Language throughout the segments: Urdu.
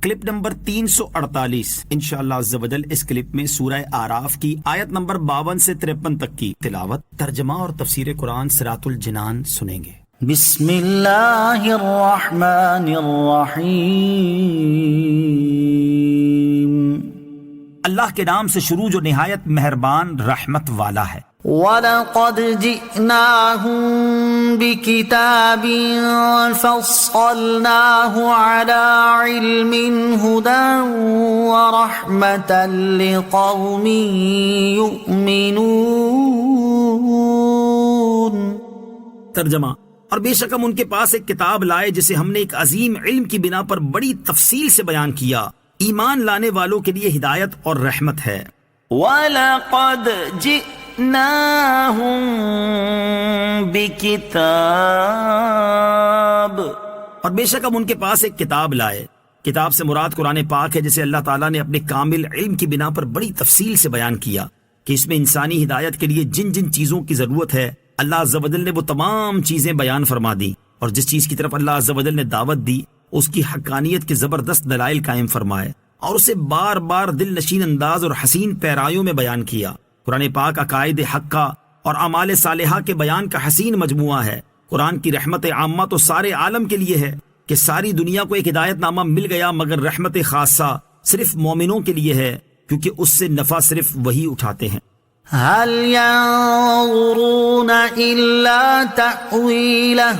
کلپ نمبر 348 انشاءاللہ عز و جل اس کلپ میں سورہ اعراف کی آیت نمبر 52 سے 53 تک کی تلاوت، ترجمہ اور تفسیر قرآن صراط الجنان سنیں گے۔ بسم اللہ الرحمن الرحیم، اللہ کے نام سے شروع جو نہایت مہربان رحمت والا ہے۔ وَلَقَدْ جِئْنَاهُمْ بِكِتَابٍ فَصَّلْنَاهُ عَلَى عِلْمٍ هُدًى وَرَحْمَةً لِقَوْمٍ يُؤْمِنُونَ۔ ترجمہ، اور بے شک ہم ان کے پاس ایک کتاب لائے جسے ہم نے ایک عظیم علم کی بنا پر بڑی تفصیل سے بیان کیا، ایمان لانے والوں کے لیے ہدایت اور رحمت ہے۔ وَلَقَدْ جِئْنَاهُمْ بِكِتَابٍ، اور بے شک ہم ان کے پاس ایک کتاب لائے۔ کتاب سے مراد قرآن پاک ہے، جسے اللہ تعالیٰ نے اپنے کامل علم کی بنا پر بڑی تفصیل سے بیان کیا کہ اس میں انسانی ہدایت کے لیے جن جن چیزوں کی ضرورت ہے اللہ عز و جل نے وہ تمام چیزیں بیان فرما دی، اور جس چیز کی طرف اللہ عز و جل نے دعوت دی اس کی حقانیت کے زبردست دلائل قائم فرمائے، اور اسے بار بار دل نشین انداز اور حسین پیرایوں میں بیان کیا۔ قرآن پاک عقائد حقہ اور اعمال صالحہ کے بیان کا حسین مجموعہ ہے۔ قرآن کی رحمت عامہ تو سارے عالم کے لیے ہے کہ ساری دنیا کو ایک ہدایت نامہ مل گیا، مگر رحمت خاصہ صرف مومنوں کے لیے ہے، کیونکہ اس سے نفع صرف وہی اٹھاتے ہیں۔ هل ينظرون إلا تأويله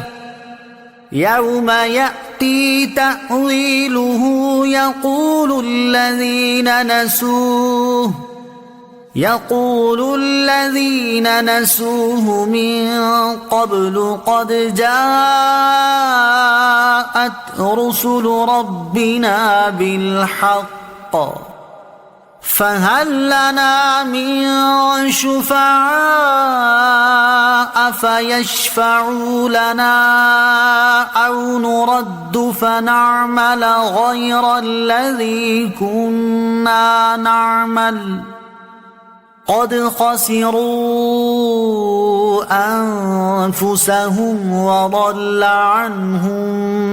يوم يأتي تأويله يقول الذين نسوه من قبل قد جاءت رسل ربنا بالحق فهل لنا من شفعاء فيشفعوا لنا أو نرد فنعمل غير الذي كنا نعمل قد خسروا أنفسهم وضل عنهم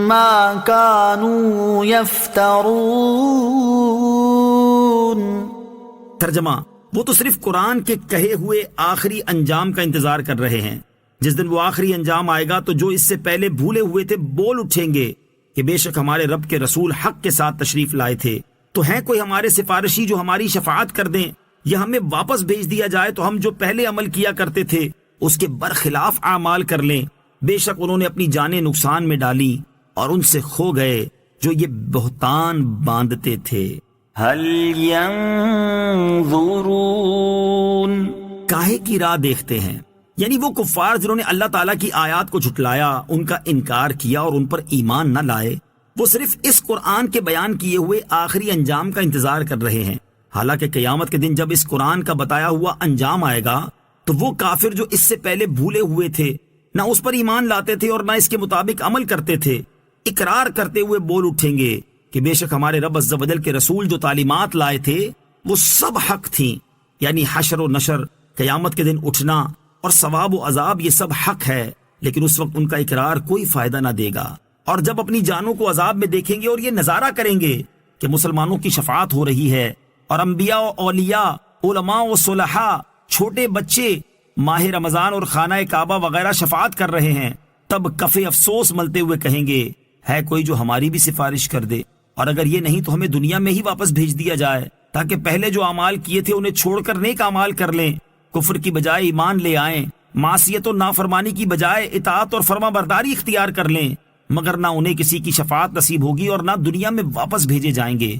ما كانوا يفترون۔ ترجمہ، وہ تو صرف قرآن کے کہے ہوئے آخری انجام کا انتظار کر رہے ہیں۔ جس دن وہ آخری انجام آئے گا تو جو اس سے پہلے بھولے ہوئے تھے بول اٹھیں گے کہ بے شک ہمارے رب کے رسول حق کے ساتھ تشریف لائے تھے، تو ہیں کوئی ہمارے سفارشی جو ہماری شفاعت کر دیں، یا ہمیں واپس بھیج دیا جائے تو ہم جو پہلے عمل کیا کرتے تھے اس کے برخلاف اعمال کر لیں۔ بے شک انہوں نے اپنی جانیں نقصان میں ڈالی اور ان سے کھو گئے جو یہ بہتان باندھتے تھے۔ هل ينظرون، کاہے کی راہ دیکھتے ہیں، یعنی وہ کفار جنہوں نے اللہ تعالیٰ کی آیات کو جھٹلایا، ان کا انکار کیا اور ان پر ایمان نہ لائے، وہ صرف اس قرآن کے بیان کیے ہوئے آخری انجام کا انتظار کر رہے ہیں۔ حالانکہ قیامت کے دن جب اس قرآن کا بتایا ہوا انجام آئے گا تو وہ کافر جو اس سے پہلے بھولے ہوئے تھے، نہ اس پر ایمان لاتے تھے اور نہ اس کے مطابق عمل کرتے تھے، اقرار کرتے ہوئے بول اٹھیں گے کہ بے شک ہمارے رب عز و جل کے رسول جو تعلیمات لائے تھے وہ سب حق تھیں، یعنی حشر و نشر، قیامت کے دن اٹھنا اور ثواب و عذاب، یہ سب حق ہے، لیکن اس وقت ان کا اقرار کوئی فائدہ نہ دے گا۔ اور جب اپنی جانوں کو عذاب میں دیکھیں گے اور یہ نظارہ کریں گے کہ مسلمانوں کی شفاعت ہو رہی ہے اور انبیاء و اولیاء، علماء و صلحاء، چھوٹے بچے ماہ رمضان اور خانہ کعبہ وغیرہ شفاعت کر رہے ہیں، تب کف افسوس ملتے ہوئے کہیں گے ہے کوئی جو ہماری بھی سفارش کر دے، اور اگر یہ نہیں تو ہمیں دنیا میں ہی واپس بھیج دیا جائے تاکہ پہلے جو اعمال کیے تھے انہیں چھوڑ کر نیک اعمال کر لیں، کفر کی بجائے ایمان لے آئیں، معصیت و نافرمانی کی بجائے اطاعت اور فرما برداری اختیار کر لیں، مگر نہ انہیں کسی کی شفاعت نصیب ہوگی اور نہ دنیا میں واپس بھیجے جائیں گے،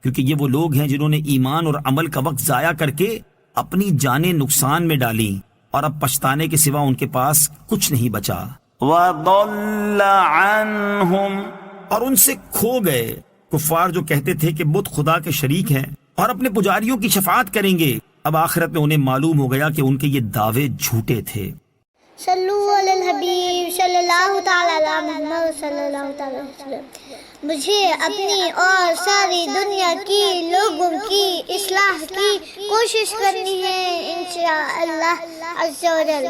کیونکہ یہ وہ لوگ ہیں جنہوں نے ایمان اور عمل کا وقت ضائع کر کے اپنی جانیں نقصان میں ڈالی، اور اب پچھتانے کے سوا ان کے پاس کچھ نہیں بچا۔ وَضَلَّ عَنْهُمْ، اور ان سے کھو گئے کفار جو کہتے تھے کہ بت خدا کے شریک ہیں اور اپنے پجاریوں کی شفاعت کریں گے، اب آخرت میں انہیں معلوم ہو گیا کہ ان کے یہ دعوے جھوٹے تھے۔ صلو علی الحبیب صلی اللہ تعالی علی محمد صلی اللہ تعالی وسلم۔ مجھے اپنی اور ساری دنیا کی لوگوں کی اصلاح کی کوشش کرنی ہے انشاءاللہ عز و جل۔